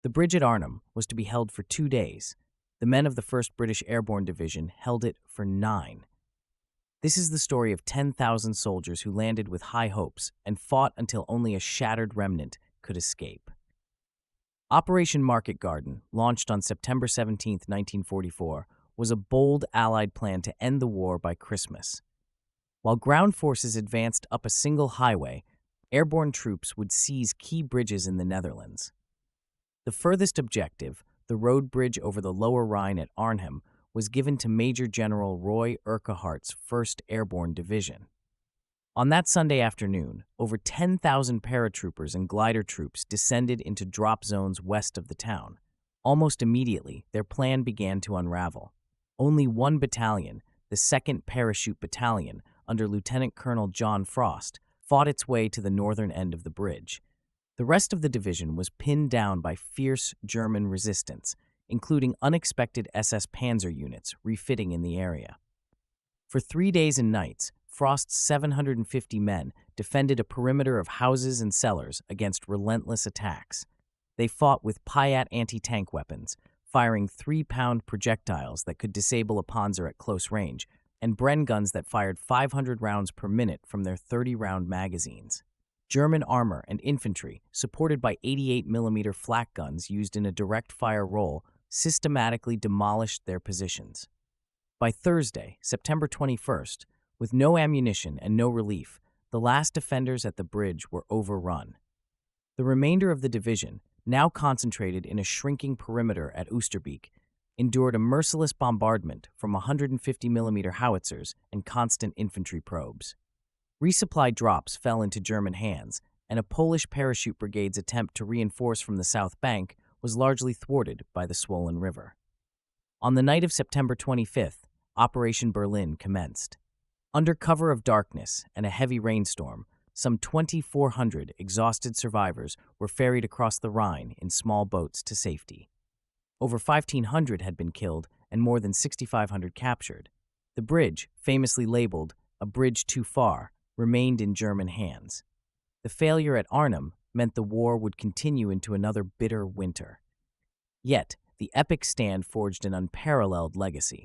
The bridge at Arnhem was to be held for 2 days. The men of the 1st British Airborne Division held it for 9. This is the story of 10,000 soldiers who landed with high hopes and fought until only a shattered remnant could escape. Operation Market Garden, launched on September 17, 1944, was a bold Allied plan to end the war by Christmas. While ground forces advanced up a single highway, airborne troops would seize key bridges in the Netherlands. The furthest objective, the road bridge over the lower Rhine at Arnhem, was given to Major General Roy Urquhart's 1st Airborne Division. On that Sunday afternoon, over 10,000 paratroopers and glider troops descended into drop zones west of the town. Almost immediately, their plan began to unravel. Only one battalion, the 2nd Parachute Battalion, under Lieutenant Colonel John Frost, fought its way to the northern end of the bridge. The rest of the division was pinned down by fierce German resistance, including unexpected SS Panzer units refitting in the area. For 3 days and nights, Frost's 750 men defended a perimeter of houses and cellars against relentless attacks. They fought with PIAT anti-tank weapons, firing 3-pound projectiles that could disable a Panzer at close range, and Bren guns that fired 500 rounds per minute from their 30-round magazines. German armor and infantry, supported by 88mm flak guns used in a direct-fire role, systematically demolished their positions. By Thursday, September 21st, with no ammunition and no relief, the last defenders at the bridge were overrun. The remainder of the division, now concentrated in a shrinking perimeter at Oosterbeek, endured a merciless bombardment from 150mm howitzers and constant infantry probes. Resupply drops fell into German hands, and a Polish parachute brigade's attempt to reinforce from the south bank was largely thwarted by the swollen river. On the night of September 25th, Operation Berlin commenced. Under cover of darkness and a heavy rainstorm, some 2,400 exhausted survivors were ferried across the Rhine in small boats to safety. Over 1,500 had been killed and more than 6,500 captured. The bridge, famously labeled "a bridge too far," remained in German hands. The failure at Arnhem meant the war would continue into another bitter winter. Yet, the epic stand forged an unparalleled legacy.